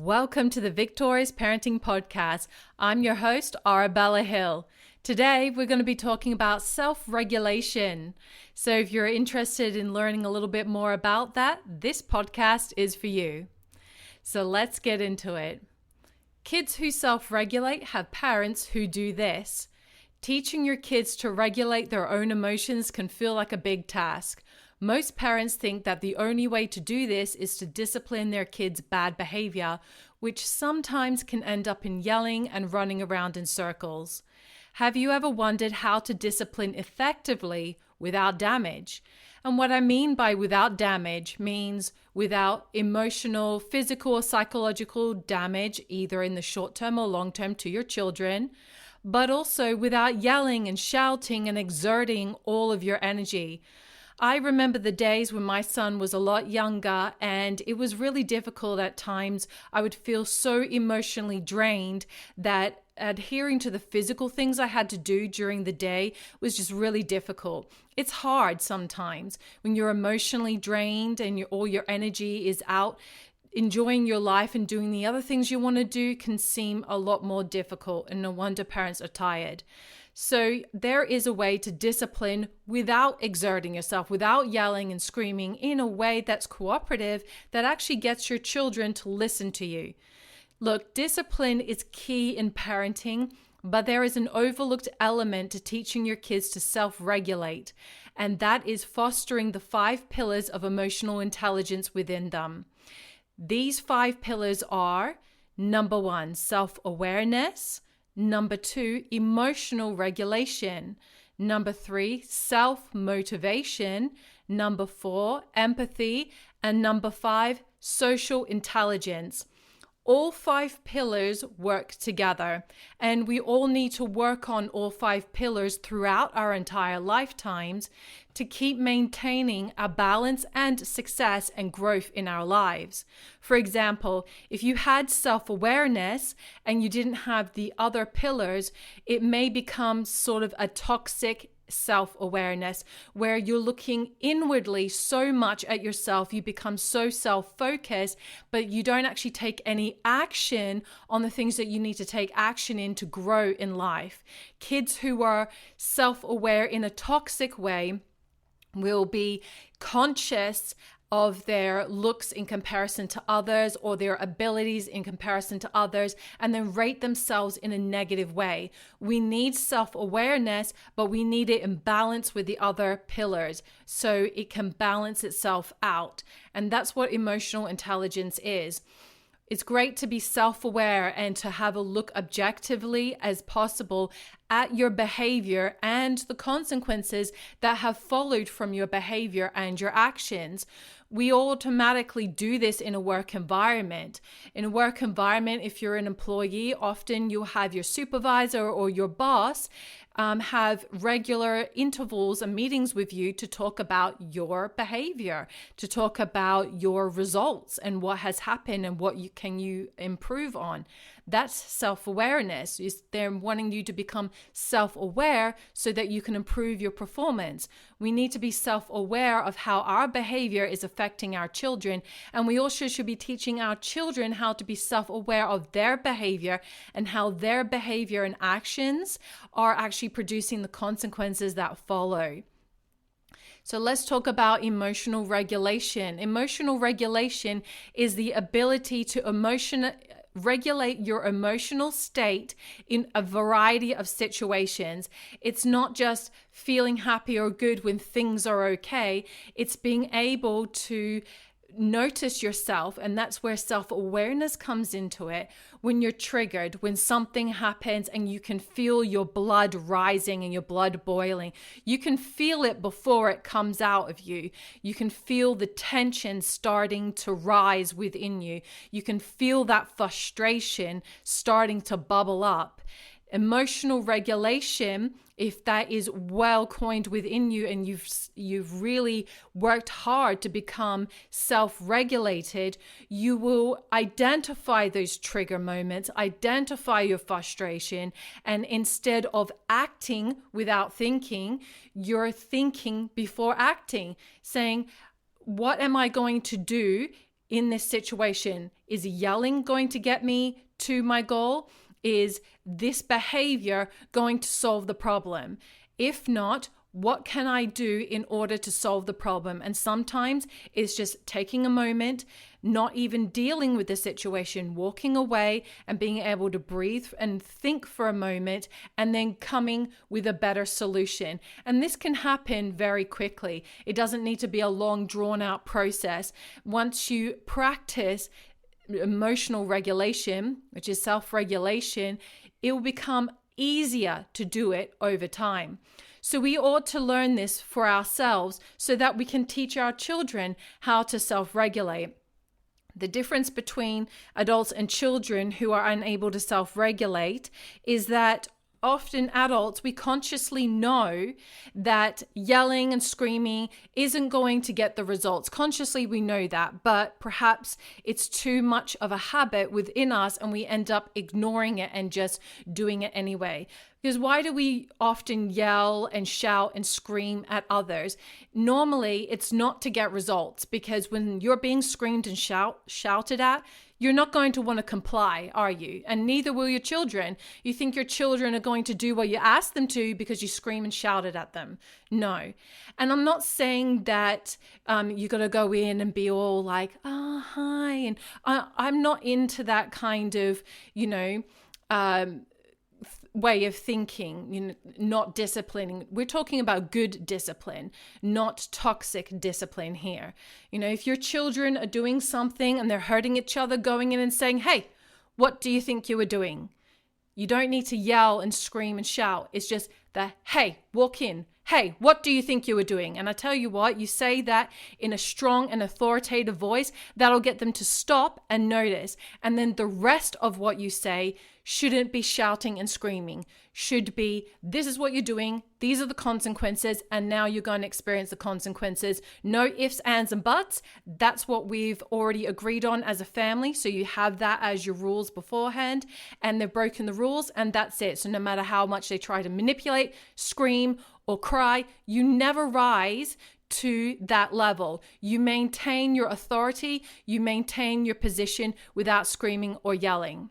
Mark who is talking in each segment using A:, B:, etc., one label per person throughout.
A: Welcome to the Victorious Parenting Podcast. I'm your host, Arabella Hill. Today, we're going to be talking about self-regulation. So if you're interested in learning a little bit more about that, this podcast is for you. So let's get into it. Kids who self-regulate have parents who do this. Teaching your kids to regulate their own emotions can feel like a big task. Most parents think that the only way to do this is to discipline their kids' bad behavior, which sometimes can end up in yelling and running around in circles. Have you ever wondered how to discipline effectively without damage? And what I mean by without damage means without emotional, physical, or psychological damage, either in the short term or long term to your children, but also without yelling and shouting and exerting all of your energy. I remember the days when my son was a lot younger and it was really difficult at times. I would feel so emotionally drained that adhering to the physical things I had to do during the day was just really difficult. It's hard sometimes when you're emotionally drained and all your energy is out. Enjoying your life and doing the other things you want to do can seem a lot more difficult, and no wonder parents are tired. So there is a way to discipline without exerting yourself, without yelling and screaming, in a way that's cooperative, that actually gets your children to listen to you. Look, discipline is key in parenting, but there is an overlooked element to teaching your kids to self-regulate, and that is fostering the 5 pillars of emotional intelligence within them. These 5 pillars are: number 1, self-awareness; number 2, emotional regulation; number 3, self-motivation; number 4, empathy; and number 5, social intelligence. All 5 pillars work together, and we all need to work on all 5 pillars throughout our entire lifetimes to keep maintaining a balance and success and growth in our lives. For example, if you had self-awareness and you didn't have the other pillars, it may become sort of a toxic self-awareness where you're looking inwardly so much at yourself, you become so self-focused, but you don't actually take any action on the things that you need to take action in to grow in life. Kids who are self-aware in a toxic way will be conscious of their looks in comparison to others or their abilities in comparison to others, and then rate themselves in a negative way. We need self-awareness, but we need it in balance with the other pillars so it can balance itself out. And that's what emotional intelligence is. It's great to be self-aware and to have a look objectively as possible at your behavior and the consequences that have followed from your behavior and your actions. We automatically do this in a work environment. In a work environment, if you're an employee, often you'll have your supervisor or your boss have regular intervals and meetings with you to talk about your behavior, to talk about your results and what has happened and what you can improve on. That's self-awareness. They're wanting you to become self-aware so that you can improve your performance. We need to be self-aware of how our behavior is affecting our children, and we also should be teaching our children how to be self-aware of their behavior and how their behavior and actions are actually producing the consequences that follow. So let's talk about emotional regulation. Emotional regulation is the ability to regulate your emotional state in a variety of situations. It's not just feeling happy or good when things are okay. It's being able to notice yourself, and that's where self-awareness comes into it. When you're triggered, when something happens and you can feel your blood rising and your blood boiling, you can feel it before it comes out of you. You can feel the tension starting to rise within you. You can feel that frustration starting to bubble up. Emotional regulation, if that is well coined within you and you've really worked hard to become self-regulated, you will identify those trigger moments, identify your frustration, and instead of acting without thinking, you're thinking before acting, saying, what am I going to do in this situation? Is yelling going to get me to my goal? Is this behavior going to solve the problem? If not, what can I do in order to solve the problem? And sometimes it's just taking a moment, not even dealing with the situation, walking away and being able to breathe and think for a moment, and then coming with a better solution. And this can happen very quickly. It doesn't need to be a long, drawn out process. Once you practice emotional regulation, which is self-regulation, it will become easier to do it over time. So we ought to learn this for ourselves so that we can teach our children how to self-regulate. The difference between adults and children who are unable to self-regulate is that often adults, we consciously know that yelling and screaming isn't going to get the results. Consciously, we know that, but perhaps it's too much of a habit within us and we end up ignoring it and just doing it anyway. Because why do we often yell and shout and scream at others? Normally, it's not to get results, because when you're being screamed and shouted at, you're not going to want to comply, are you? And neither will your children. You think your children are going to do what you ask them to because you scream and shouted at them. No. And I'm not saying that you got to go in and be all like, oh, hi. And I'm not into that kind of, way of thinking, not disciplining. We're talking about good discipline, not toxic discipline here. If your children are doing something and they're hurting each other, going in and saying, hey, what do you think you were doing? You don't need to yell and scream and shout. It's just the, hey, walk in. Hey, what do you think you were doing? And I tell you what, you say that in a strong and authoritative voice, that'll get them to stop and notice. And then the rest of what you say shouldn't be shouting and screaming. Should be, this is what you're doing, these are the consequences, and now you're going to experience the consequences. No ifs, ands, and buts. That's what we've already agreed on as a family. So you have that as your rules beforehand, and they've broken the rules, and that's it. So no matter how much they try to manipulate, scream, or cry, you never rise to that level. You maintain your authority, you maintain your position without screaming or yelling.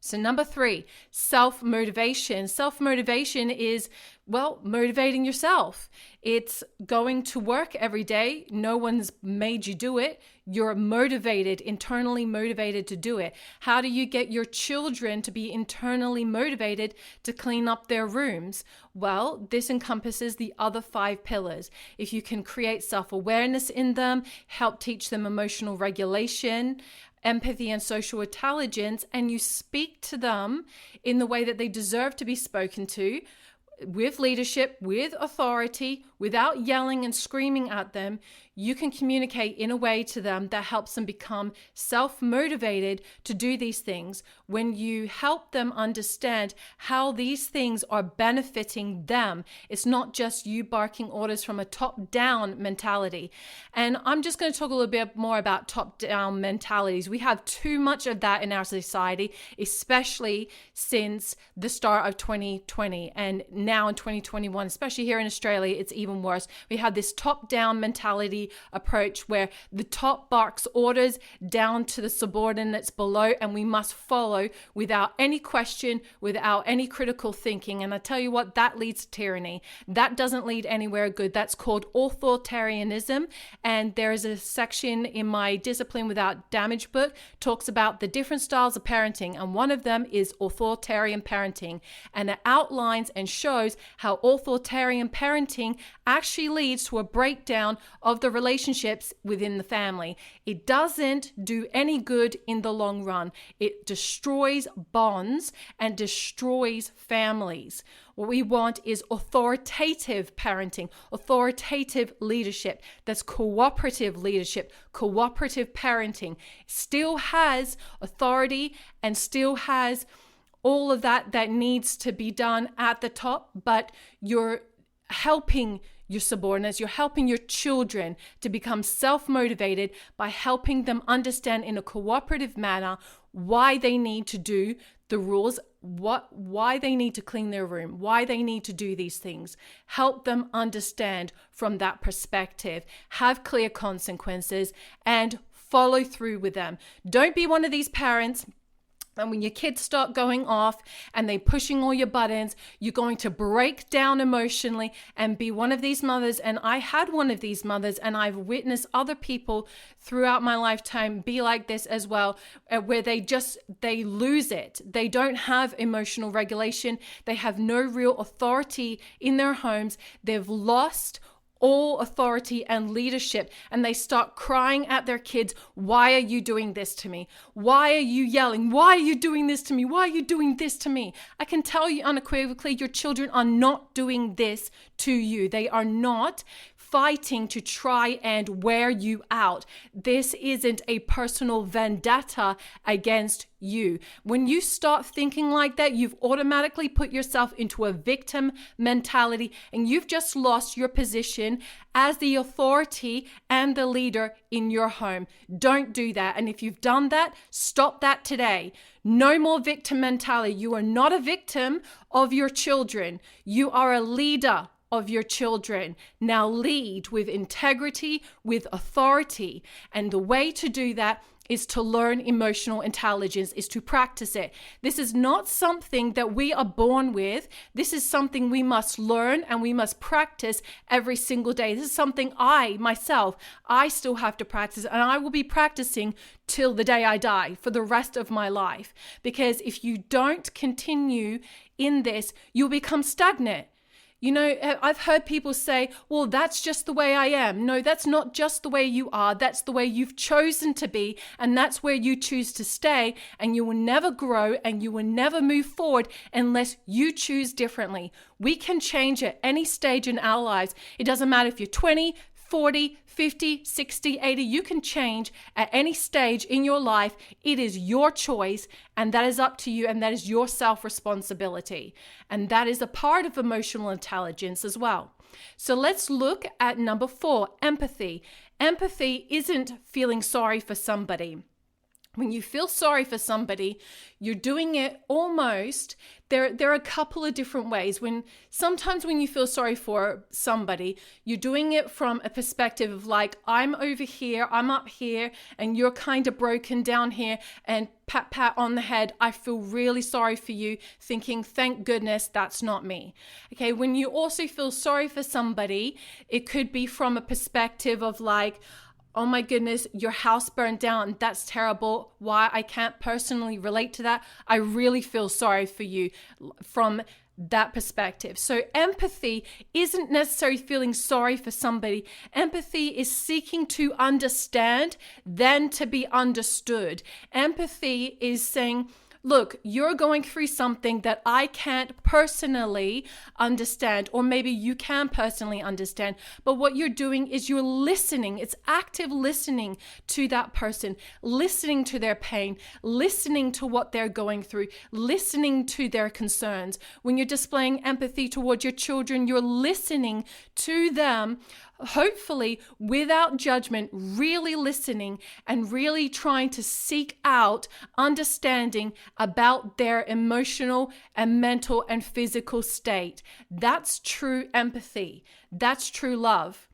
A: So number 3, self-motivation. Self-motivation is, motivating yourself. It's going to work every day. No one's made you do it. You're motivated, internally motivated to do it. How do you get your children to be internally motivated to clean up their rooms? Well, this encompasses the other 5 pillars. If you can create self-awareness in them, help teach them emotional regulation, empathy and social intelligence, and you speak to them in the way that they deserve to be spoken to, with leadership, with authority, without yelling and screaming at them, you can communicate in a way to them that helps them become self-motivated to do these things. When you help them understand how these things are benefiting them, it's not just you barking orders from a top-down mentality. And I'm just going to talk a little bit more about top-down mentalities. We have too much of that in our society, especially since the start of 2020 and now in 2021, especially here in Australia, it's even worse. We have this top-down mentality approach where the top barks orders down to the subordinates below, and we must follow without any question, without any critical thinking. And I tell you what, that leads to tyranny. That doesn't lead anywhere good. That's called authoritarianism. And there is a section in my Discipline Without Damage book talks about the different styles of parenting, and one of them is authoritarian parenting, and it outlines and shows how authoritarian parenting actually leads to a breakdown of the relationships within the family. It doesn't do any good in the long run. It destroys bonds and destroys families. What we want is authoritative parenting, authoritative leadership. That's cooperative leadership, cooperative parenting. Still has authority and still has all of that needs to be done at the top, but you're helping your subordinates, you're helping your children to become self-motivated by helping them understand in a cooperative manner why they need to do the rules, why they need to clean their room, why they need to do these things. Help them understand from that perspective, have clear consequences, and follow through with them. Don't be one of these parents. And when your kids start going off and they're pushing all your buttons, you're going to break down emotionally and be one of these mothers. And I had one of these mothers, and I've witnessed other people throughout my lifetime be like this as well, where they lose it. They don't have emotional regulation. They have no real authority in their homes. They've lost all authority and leadership, and they start crying at their kids, why are you doing this to me? Why are you yelling? Why are you doing this to me? Why are you doing this to me? I can tell you unequivocally, your children are not doing this to you. They are not fighting to try and wear you out. This isn't a personal vendetta against you. When you start thinking like that, you've automatically put yourself into a victim mentality, and you've just lost your position as the authority and the leader in your home. Don't do that. And if you've done that, stop that today. No more victim mentality. You are not a victim of your children. You are a leader of your children. Now lead with integrity, with authority. And the way to do that is to learn emotional intelligence, is to practice it. This is not something that we are born with. This is something we must learn and we must practice every single day. This is something I still have to practice, and I will be practicing till the day I die for the rest of my life. Because if you don't continue in this, you'll become stagnant. You know, I've heard people say, well, that's just the way I am. No, that's not just the way you are. That's the way you've chosen to be. And that's where you choose to stay. And you will never grow and you will never move forward unless you choose differently. We can change at any stage in our lives. It doesn't matter if you're 20, 40, 50, 60, 80, you can change at any stage in your life. It is your choice, and that is up to you, and that is your self-responsibility. And that is a part of emotional intelligence as well. So let's look at number 4, empathy. Empathy isn't feeling sorry for somebody. When you feel sorry for somebody, you're doing it almost, there are a couple of different ways. Sometimes when you feel sorry for somebody, you're doing it from a perspective of like, I'm over here, I'm up here, and you're kind of broken down here, and pat on the head, I feel really sorry for you, thinking, thank goodness that's not me. Okay, when you also feel sorry for somebody, it could be from a perspective of like, oh my goodness, your house burned down. That's terrible. Why? I can't personally relate to that. I really feel sorry for you from that perspective. So empathy isn't necessarily feeling sorry for somebody. Empathy is seeking to understand, then to be understood. Empathy is saying, look, you're going through something that I can't personally understand, or maybe you can personally understand, but what you're doing is you're listening. It's active listening to that person, listening to their pain, listening to what they're going through, listening to their concerns. When you're displaying empathy towards your children, you're listening to them, hopefully without judgment, really listening and really trying to seek out understanding about their emotional and mental and physical state. That's true empathy. That's true love.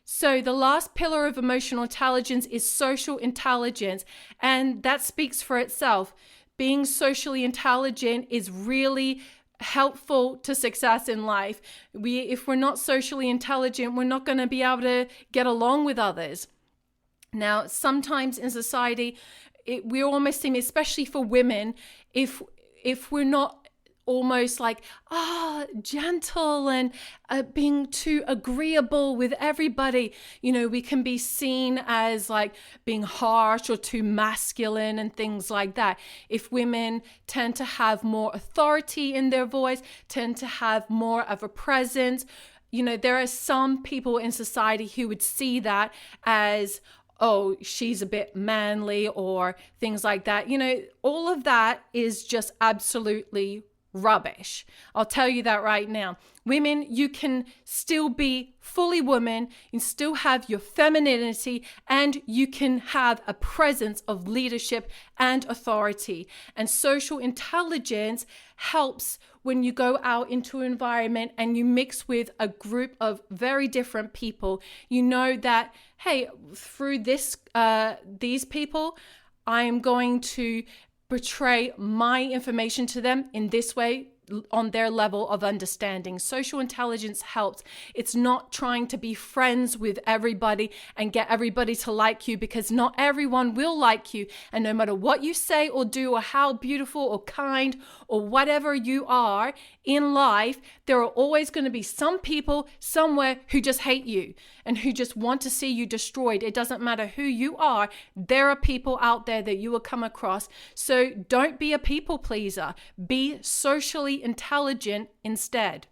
A: So the last pillar of emotional intelligence is social intelligence, and that speaks for itself. Being socially intelligent is really helpful to success in life. If we're not socially intelligent, we're not going to be able to get along with others. Now, sometimes in society, we almost seem, especially for women, if we're not almost like gentle and being too agreeable with everybody, we can be seen as like being harsh or too masculine and things like that. If women tend to have more authority in their voice, tend to have more of a presence, there are some people in society who would see that as, oh, she's a bit manly or things like that. All of that is just absolutely rubbish. I'll tell you that right now. Women, you can still be fully woman, you can still have your femininity, and you can have a presence of leadership and authority. And social intelligence helps when you go out into an environment and you mix with a group of very different people. You know that, hey, through these people, I am going to portray my information to them in this way, on their level of understanding. Social intelligence helps. It's not trying to be friends with everybody and get everybody to like you, because not everyone will like you. And no matter what you say or do, or how beautiful or kind or whatever you are in life, there are always going to be some people somewhere who just hate you and who just want to see you destroyed. It doesn't matter who you are. There are people out there that you will come across. So don't be a people pleaser. Be socially intelligent instead.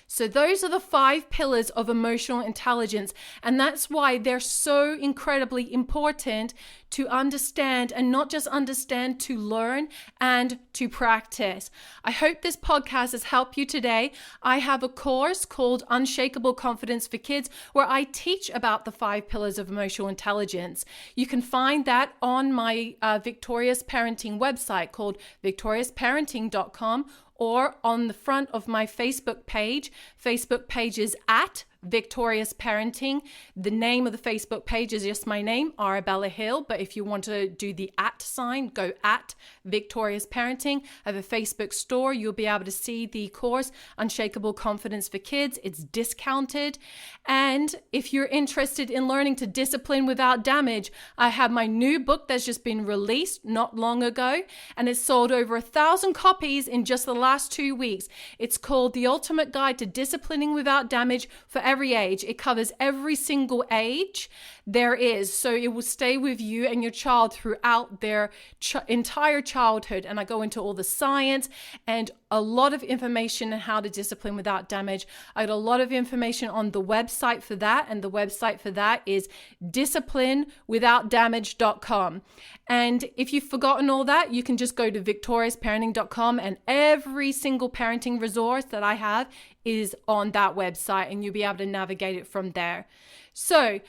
A: So those are the 5 pillars of emotional intelligence, and that's why they're so incredibly important to understand, and not just understand, to learn and to practice. I hope this podcast has helped you today. I have a course called Unshakable Confidence for Kids where I teach about the 5 pillars of emotional intelligence. You can find that on my Victorious Parenting website called victoriousparenting.com, or on the front of my Facebook page. Facebook page is at Victorious Parenting. The name of the Facebook page is just my name, Arabella Hill. But if you want to do the at sign, go at Victorious Parenting. I have a Facebook store. You'll be able to see the course, Unshakable Confidence for Kids. It's discounted. And if you're interested in learning to discipline without damage, I have my new book that's just been released not long ago, and it's sold over 1,000 copies in just the last 2 weeks. It's called The Ultimate Guide to Disciplining Without Damage for Every Age. It covers every single age there is, so it will stay with you and your child throughout their entire childhood. And I go into all the science and a lot of information on how to discipline without damage. I got a lot of information on the website for that, and the website for that is disciplinewithoutdamage.com. And if you've forgotten all that, you can just go to victoriousparenting.com, and every single parenting resource that I have is on that website, and you'll be able to navigate it from there. So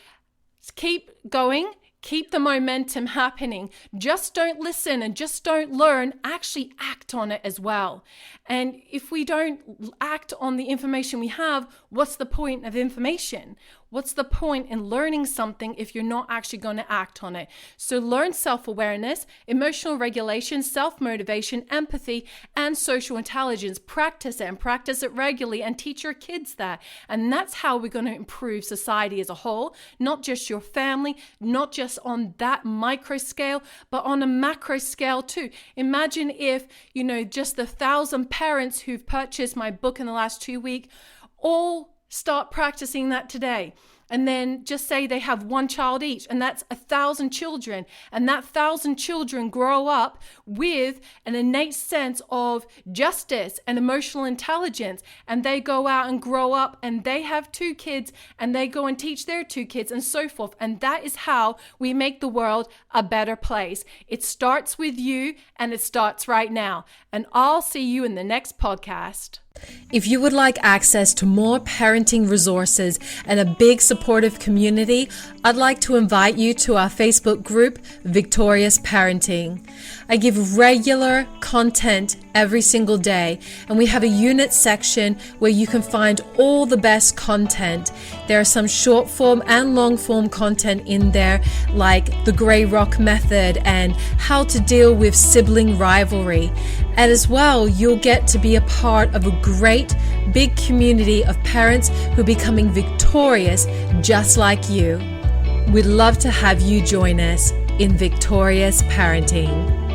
A: keep going. Keep the momentum happening. Just don't listen and just don't learn. Actually act on it as well. And if we don't act on the information we have, what's the point of information? What's the point in learning something if you're not actually going to act on it? So learn self-awareness, emotional regulation, self-motivation, empathy, and social intelligence. Practice it, and practice it regularly, and teach your kids that. And that's how we're going to improve society as a whole, not just your family, not just on that micro scale, but on a macro scale too. Imagine if, just the 1,000 parents who've purchased my book in the last 2 weeks all start practicing that today. And then just say they have 1 child each, and that's 1,000 children. And that 1,000 children grow up with an innate sense of justice and emotional intelligence. And they go out and grow up, and they have 2 kids, and they go and teach their 2 kids, and so forth. And that is how we make the world a better place. It starts with you, and it starts right now. And I'll see you in the next podcast. If you would like access to more parenting resources and a big supportive community, I'd like to invite you to our Facebook group, Victorious Parenting. I give regular content every single day, and we have a unit section where you can find all the best content. There are some short form and long form content in there, like the Grey Rock method and how to deal with sibling rivalry. And as well, you'll get to be a part of a great big community of parents who are becoming victorious just like you. We'd love to have you join us in Victorious Parenting.